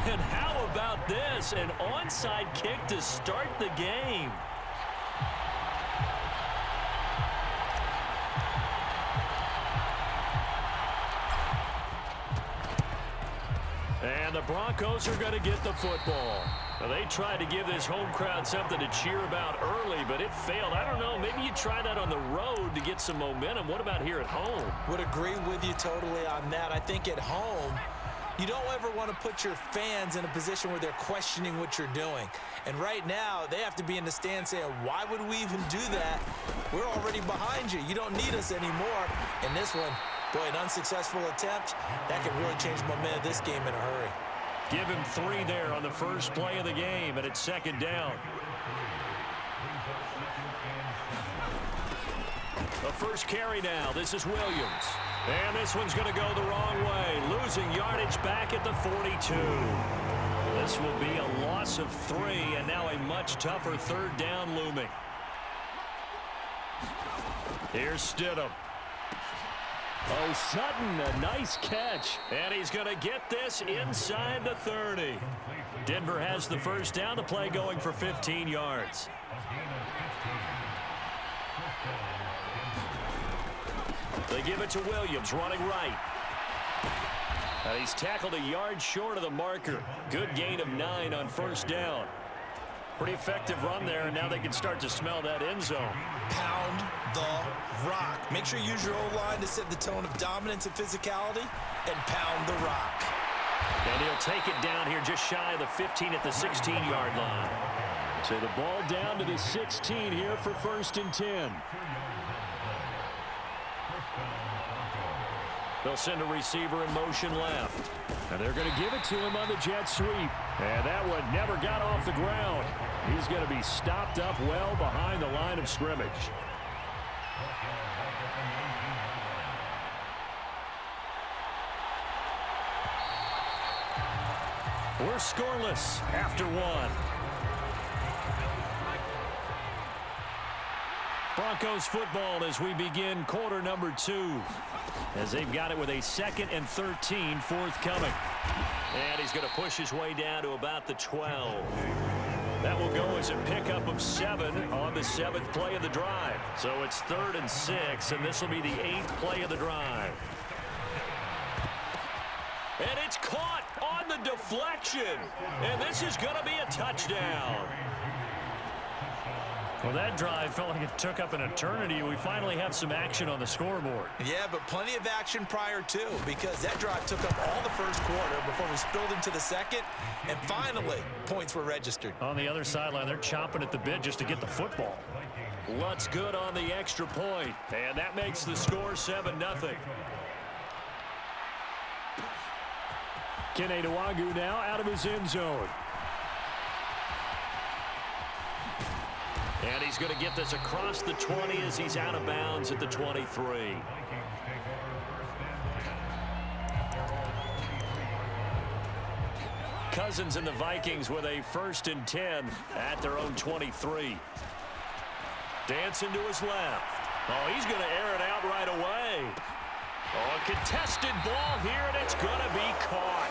And how about this? An onside kick to start the game. And the Broncos are going to get the football. Now, they tried to give this home crowd something to cheer about early, but it failed. I don't know. Maybe you try that on the road to get some momentum. What about here at home? Would agree with you totally on that. I think at home, you don't ever want to put your fans in a position where they're questioning what you're doing. And right now, they have to be in the stand saying, why would we even do that? We're already behind you. You don't need us anymore. And this one, boy, an unsuccessful attempt, that could really change the momentum of this game in a hurry. Give him 3 there on the first play of the game, and it's second down. The first carry now. This is Williams. And this one's going to go the wrong way. Losing yardage back at the 42. This will be a loss of 3, and now a much tougher third down looming. Here's Stidham. Oh, Sutton, a nice catch. And he's going to get this inside the 30. Denver has the first down. The play going for 15 yards. They give it to Williams, running right. And he's tackled a yard short of the marker. Good gain of 9 on first down. Pretty effective run there, and now they can start to smell that end zone. Pound the rock. Make sure you use your O-line to set the tone of dominance and physicality, and pound the rock. And he'll take it down here just shy of the 15 at the 16-yard line. So the ball down to the 16 here for first and 10. They'll send a receiver in motion left. And they're going to give it to him on the jet sweep. And that one never got off the ground. He's going to be stopped up well behind the line of scrimmage. We're scoreless after 1. Broncos football as we begin quarter number 2. As they've got it with a 2nd and 13 forthcoming. And he's going to push his way down to about the 12. That will go as a pickup of 7 on the 7th play of the drive. So it's 3rd and 6, and this will be the 8th play of the drive. And it's caught on the deflection. And this is going to be a touchdown. Well, that drive felt like it took up an eternity. We finally have some action on the scoreboard. Yeah, but plenty of action prior to, because that drive took up all the first quarter before we spilled into the second, and finally, points were registered. On the other sideline, they're chomping at the bit just to get the football. Lutt's good on the extra point, and that makes the score 7-0. Kene Nwangwu now out of his end zone. And he's going to get this across the 20 as he's out of bounds at the 23. Cousins and the Vikings with a 1st and 10 at their own 23. Dancing to his left. Oh, he's going to air it out right away. Oh, a contested ball here, and it's going to be caught.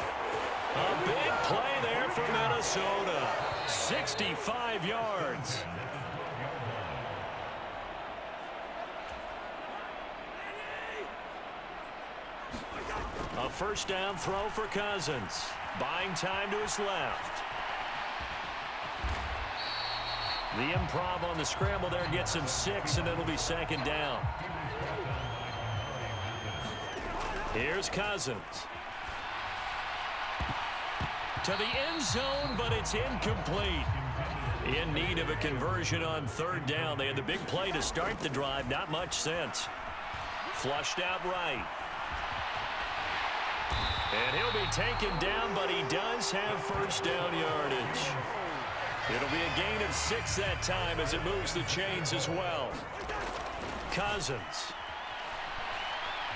A big play there for Minnesota. 65 yards. A first down throw for Cousins. Buying time to his left. The improv on the scramble there gets him 6, and it'll be 2nd down. Here's Cousins. To the end zone, but it's incomplete. In need of a conversion on 3rd down. They had the big play to start the drive. Not much sense. Flushed out right. And he'll be taken down, but he does have first down yardage. It'll be a gain of 6 that time as it moves the chains as well. Cousins.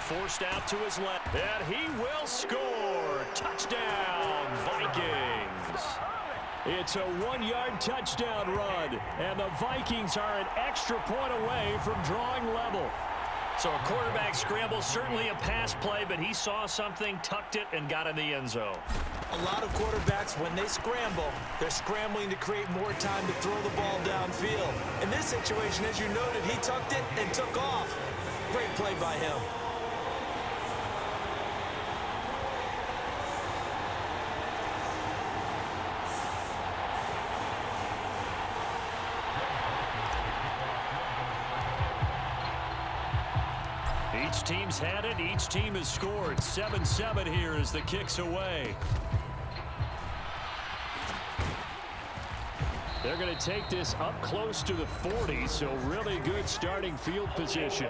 Forced out to his left. And he will score. Touchdown, Vikings. It's a 1-yard touchdown run. And the Vikings are an extra point away from drawing level. So a quarterback scramble, certainly a pass play, but he saw something, tucked it, and got in the end zone. A lot of quarterbacks, when they scramble, they're scrambling to create more time to throw the ball downfield. In this situation, as you noted, he tucked it and took off. Great play by him. Each team's had it. Each team has scored. 7-7 here as the kick's away. They're going to take this up close to the 40, so really good starting field position.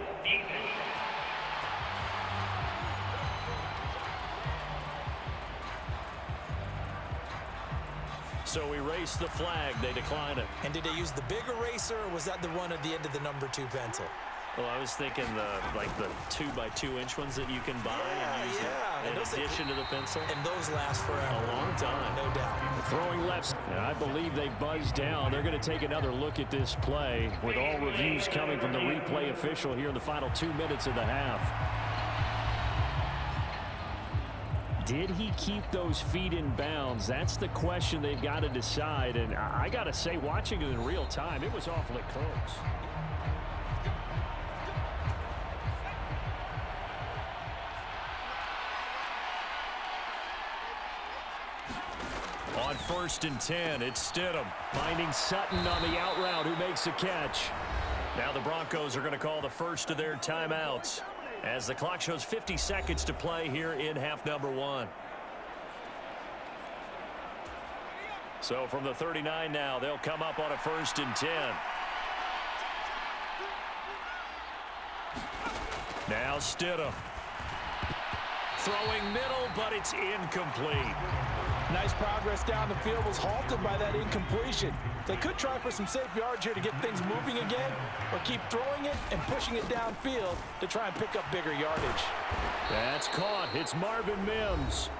So we race the flag. They decline it. And did they use the big eraser, or was that the one at the end of the number 2 pencil? Well, I was thinking the 2x2-inch ones that you can buy and use in addition to the pencil. And those last forever. A long time. No doubt. Throwing left. And I believe they buzzed down. They're going to take another look at this play with all reviews coming from the replay official here in the final 2 minutes of the half. Did he keep those feet in bounds? That's the question they've got to decide. And I got to say, watching it in real time, it was awfully close. On 1st and 10, it's Stidham finding Sutton on the out route, who makes the catch. Now the Broncos are going to call the first of their timeouts as the clock shows 50 seconds to play here in half number 1. So from the 39 now, they'll come up on a 1st and 10. Now Stidham. Throwing middle, but it's incomplete. Nice progress down the field, was halted by that incompletion. They could try for some safe yards here to get things moving again, or keep throwing it and pushing it downfield to try and pick up bigger yardage. That's caught. It's Marvin Mims.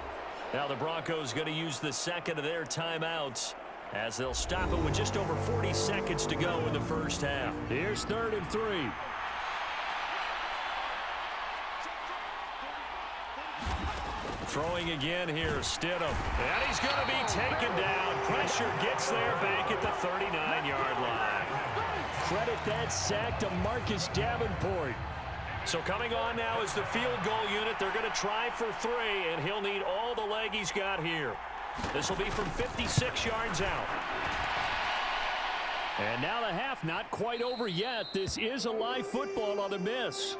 Now the Broncos going to use the second of their timeouts as they'll stop it with just over 40 seconds to go in the first half. Here's 3rd and 3. Throwing again here, Stidham. And he's going to be taken down. Pressure gets there back at the 39-yard line. Credit that sack to Marcus Davenport. So coming on now is the field goal unit. They're going to try for 3, and he'll need all the leg he's got here. This will be from 56 yards out. And now the half not quite over yet. This is a live football on the miss.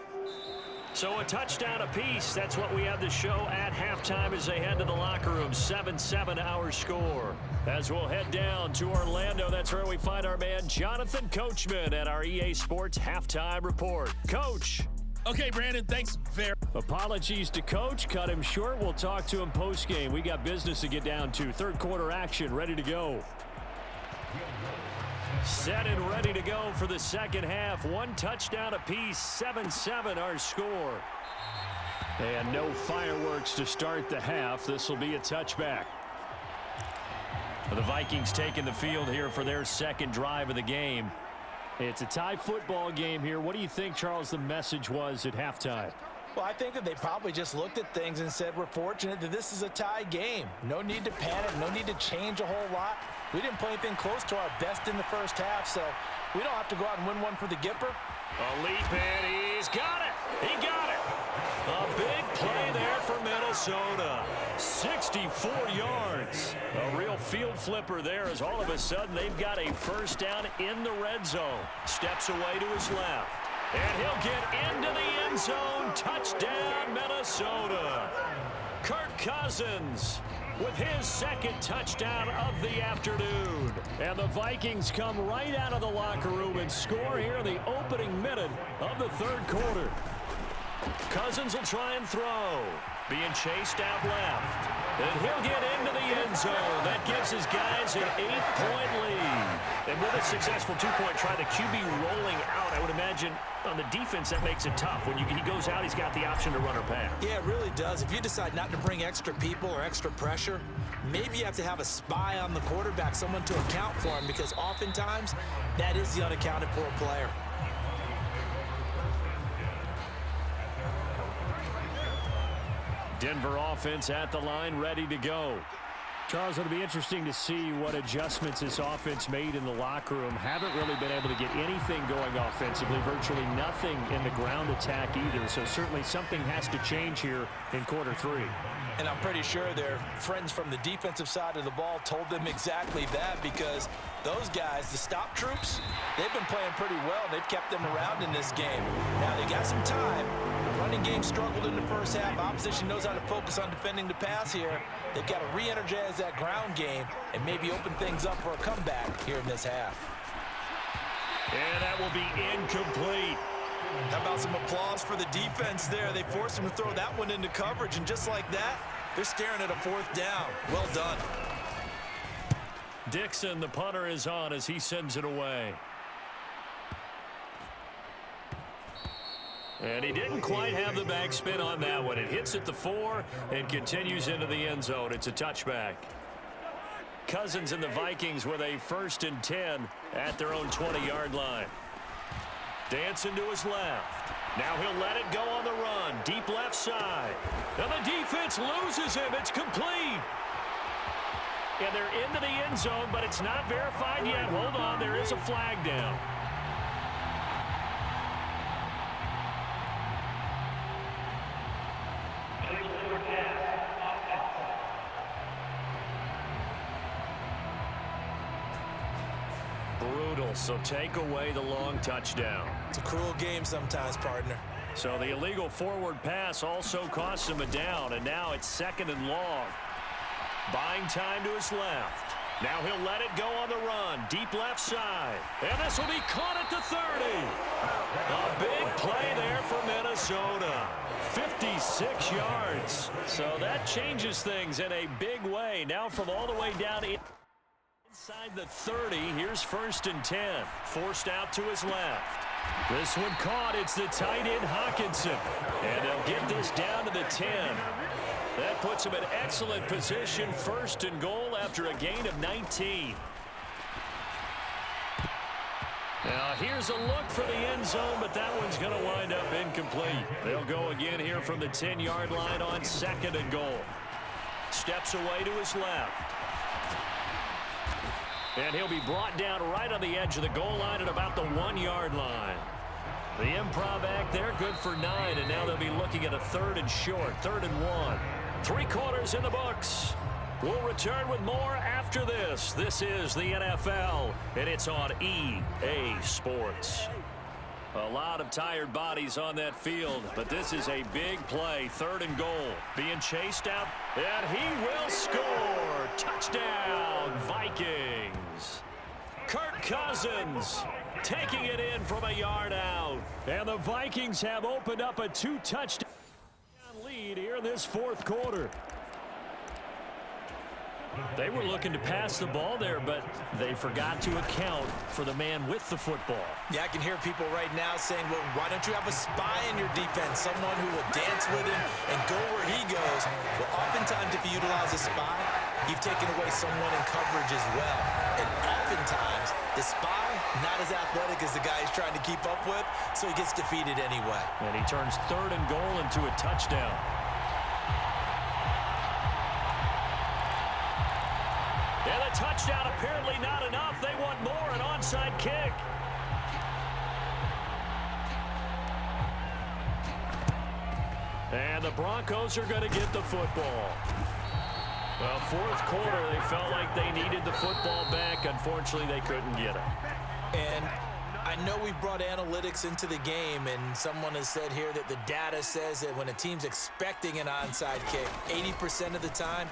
So a touchdown apiece. That's what we have to show at halftime as they head to the locker room. 7-7 our score. As we'll head down to Orlando, that's where we find our man Jonathan Coachman at our EA Sports Halftime Report. Coach. Okay, Brandon, thanks very much. Apologies to Coach. Cut him short. We'll talk to him post-game. We got business to get down to. Third quarter action ready to go. Set and ready to go for the second half. One touchdown apiece. 7-7 our score. And no fireworks to start the half. This will be a touchback. The Vikings taking the field here for their second drive of the game. It's a tie football game here. What do you think, Charles, the message was at halftime? Well, I think that they probably just looked at things and said, we're fortunate that this is a tie game. No need to panic, no need to change a whole lot. We didn't play anything close to our best in the first half, so we don't have to go out and win one for the Gipper. A leap in, he's got it. He got it. A big play there for Minnesota. 64 yards. A real field flipper there as all of a sudden they've got a first down in the red zone. Steps away to his left. And he'll get into the end zone. Touchdown, Minnesota. Kirk Cousins with his second touchdown of the afternoon. And the Vikings come right out of the locker room and score here in the opening minute of the third quarter. Cousins will try and throw. Being chased out left. And he'll get into the end zone. That gives his guys an 8-point lead. And with a successful 2-point try, the QB rolling out, I would imagine on the defense that makes it tough. When he goes out, he's got the option to run or pass. Yeah, it really does. If you decide not to bring extra people or extra pressure, maybe you have to have a spy on the quarterback, someone to account for him, because oftentimes that is the unaccounted for player. Denver offense at the line, ready to go. Charles, it'll be interesting to see what adjustments this offense made in the locker room. Haven't really been able to get anything going offensively, virtually nothing in the ground attack either. So certainly something has to change here in quarter three. And I'm pretty sure their friends from the defensive side of the ball told them exactly that, because those guys, the stop troops, they've been playing pretty well. They've kept them around in this game. Now, they got some time. The running game struggled in the first half. Opposition knows how to focus on defending the pass here. They've got to re-energize that ground game and maybe open things up for a comeback here in this half. And that will be incomplete. How about some applause for the defense there? They forced him to throw that one into coverage, and just like that, they're staring at a fourth down. Well done. Dixon, the punter, is on as he sends it away. And he didn't quite have the backspin on that one. It hits at the 4 and continues into the end zone. It's a touchback. Cousins and the Vikings with a 1st and 10 at their own 20-yard line. Dancing to his left. Now he'll let it go on the run. Deep left side. And the defense loses him. It's complete. And they're into the end zone, but it's not verified yet. Hold on. There is a flag down. Brutal, so take away the long touchdown. It's a cruel game sometimes, partner. So the illegal forward pass also costs him a down, and now it's 2nd and long. Buying time to his left. Now he'll let it go on the run. Deep left side. And this will be caught at the 30. A big play there for Minnesota. 56 yards. So that changes things in a big way. Now from all the way down inside the 30, here's 1st and 10. Forced out to his left. This one caught. It's the tight end, Hawkinson. And they'll get this down to the 10. That puts him in excellent position. 1st and goal after a gain of 19. Now here's a look for the end zone, but that one's going to wind up incomplete. They'll go again here from the 10-yard line on 2nd and goal. Steps away to his left. And he'll be brought down right on the edge of the goal line at about the 1-yard line. The improv act there, good for 9, and now they'll be looking at a 3rd and short, 3rd and 1. 3 quarters in the books. We'll return with more after this. This is the NFL, and it's on EA Sports. A lot of tired bodies on that field, but this is a big play. 3rd and goal. Being chased out, and he will score. Touchdown, Vikings. Kirk Cousins taking it in from a yard out. And the Vikings have opened up a 2-touchdown lead here in this 4th quarter. They were looking to pass the ball there, but they forgot to account for the man with the football. Yeah, I can hear people right now saying, well, why don't you have a spy in your defense, someone who will dance with him and go where he goes? Well, oftentimes if you utilize a spy, you've taken away someone in coverage as well. And oftentimes, the spy, not as athletic as the guy he's trying to keep up with, so he gets defeated anyway. And he turns 3rd and goal into a touchdown. And the touchdown apparently not enough. They want more, an onside kick. And the Broncos are going to get the football. Well, 4th quarter, they felt like they needed the football back. Unfortunately, they couldn't get it. And I know we've brought analytics into the game, and someone has said here that the data says that when a team's expecting an onside kick, 80% of the time,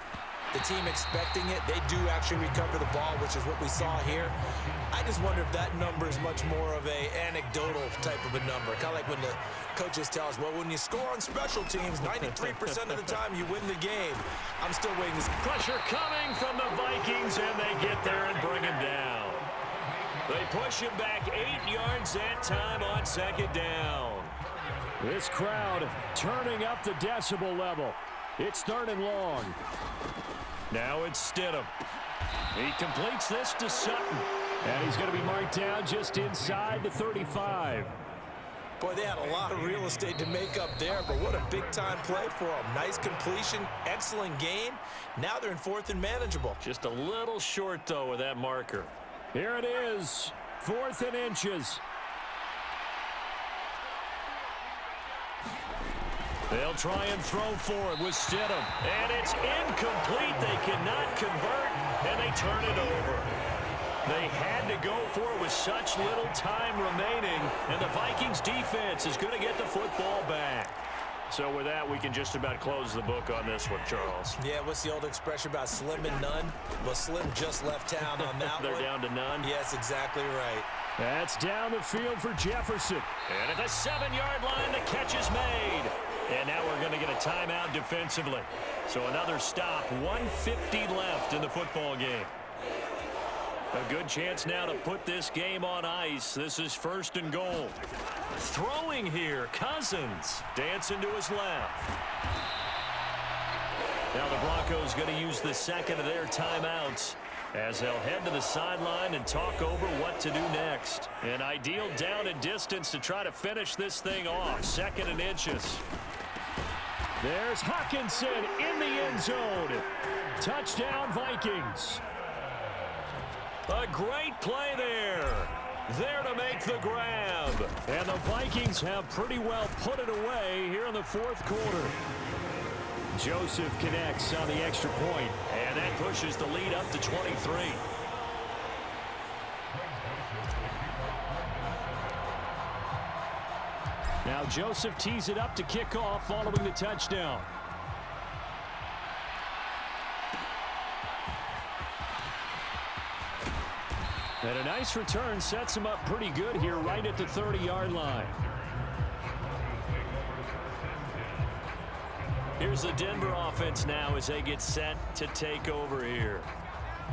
the team expecting it, they do actually recover the ball, which is what we saw here. I just wonder if that number is much more of a anecdotal type of a number. Kind of like when the coaches tell us, well, when you score on special teams, 93% of the time you win the game. I'm still waiting to see. Pressure coming from the Vikings, and they get there and bring him down. They push him back 8 yards that time on 2nd down. This crowd turning up the decibel level. It's 3rd and long. Now it's Stidham. He completes this to Sutton. And he's going to be marked down just inside the 35. Boy, they had a lot of real estate to make up there, but what a big-time play for them. Nice completion, excellent gain. Now they're in 4th and manageable. Just a little short, though, with that marker. Here it is, 4th and inches. They'll try and throw for it with Stidham. And it's incomplete. They cannot convert, and they turn it over. They had to go for it with such little time remaining, and the Vikings defense is going to get the football back. So with that, we can just about close the book on this one, Charles. Yeah, what's the old expression about slim and none? Well, Slim just left town on that They're one. down to none? Yes, exactly right. That's down the field for Jefferson. And at the 7-yard line, the catch is made. And now we're going to get a timeout defensively. So another stop, 1:50 left in the football game. A good chance now to put this game on ice. This is 1st and goal. Throwing here, Cousins. Dancing to his left. Now the Broncos going to use the second of their timeouts as they'll head to the sideline and talk over what to do next. An ideal down and distance to try to finish this thing off. 2nd and inches. There's Hawkinson in the end zone. Touchdown, Vikings. A great play there. There to make the grab. And the Vikings have pretty well put it away here in the 4th quarter. Joseph connects on the extra point. And that pushes the lead up to 23. Now Joseph tees it up to kick off following the touchdown. And a nice return sets him up pretty good here right at the 30-yard line. Here's the Denver offense now as they get set to take over here.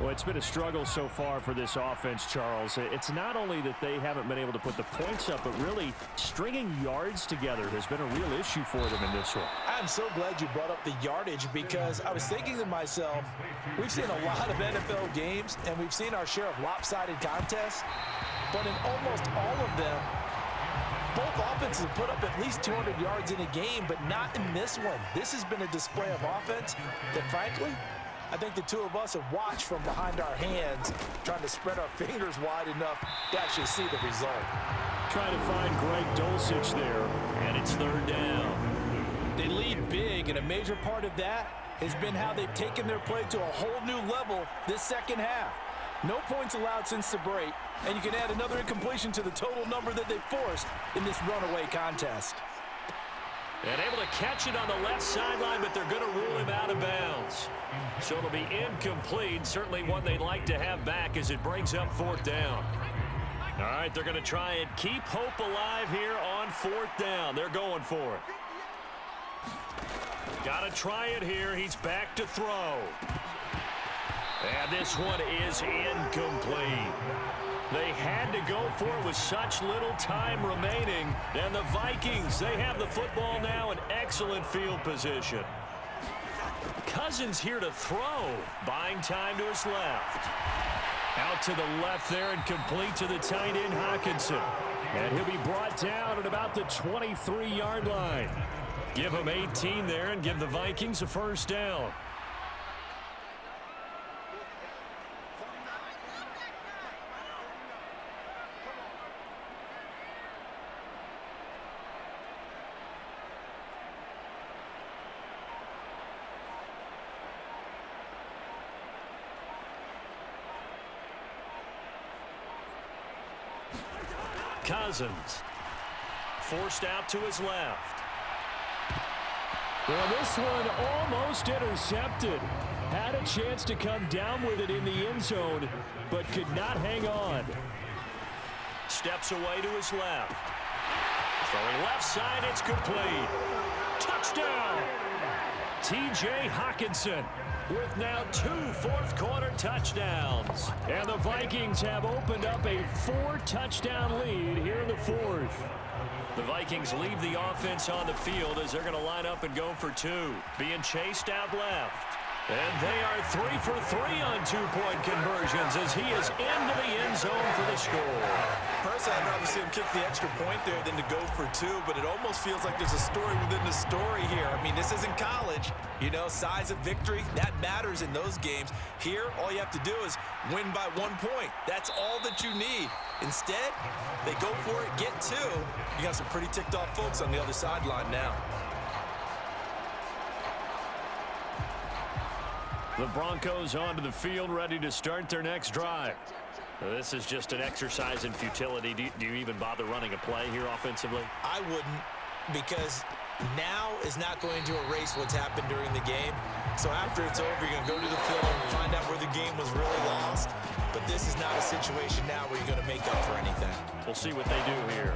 Well, it's been a struggle so far for this offense, Charles. It's not only that they haven't been able to put the points up, but really stringing yards together has been a real issue for them in this one. I'm so glad you brought up the yardage because I was thinking to myself, we've seen a lot of NFL games and we've seen our share of lopsided contests, but in almost all of them, both offenses have put up at least 200 yards in a game, but not in this one. This has been a display of offense that, frankly, I think the two of us have watched from behind our hands, trying to spread our fingers wide enough to actually see the result. Trying to find Greg Dulcich there, and it's 3rd down. They lead big, and a major part of that has been how they've taken their play to a whole new level this second half. No points allowed since the break, and you can add another incompletion to the total number that they forced in this runaway contest. And able to catch it on the left sideline, but they're going to rule him out of bounds. So it'll be incomplete. Certainly one they'd like to have back as it brings up 4th down. All right, they're going to try and keep hope alive here on 4th down. They're going for it. Got to try it here. He's back to throw. And this one is incomplete. They had to go for it with such little time remaining. And the Vikings, they have the football now in excellent field position. Cousins here to throw. Buying time to his left. Out to the left there and complete to the tight end Hawkinson. and he'll be brought down at about the 23-yard line. Give him 18 there and give the Vikings a 1st down. Cousins forced out to his left. Well, this one almost intercepted. Had a chance to come down with it in the end zone, but could not hang on. Steps away to his left. Throwing left side, it's complete. Touchdown! T.J. Hawkinson with now 2 fourth-quarter touchdowns. And the Vikings have opened up a 4-touchdown lead here in the 4th. The Vikings leave the offense on the field as they're going to line up and go for 2. Being chased out left. And they are 3 for 3 on two-point conversions as he is into the end zone for the score. Personally, I'd rather see him kick the extra point there than to go for two, but it almost feels like there's a story within the story here. I mean, this isn't college. You know, size of victory, that matters in those games. Here, all you have to do is win by 1 point. That's all that you need. Instead, they go for it, get two. You got some pretty ticked-off folks on the other sideline now. The Broncos onto the field, ready to start their next drive. This is just an exercise in futility. Do you even bother running a play here offensively? I wouldn't, because now is not going to erase what's happened during the game. So after it's over, you're going to go to the film and find out where the game was really lost. But this is not a situation now where you're going to make up for anything. We'll see what they do here.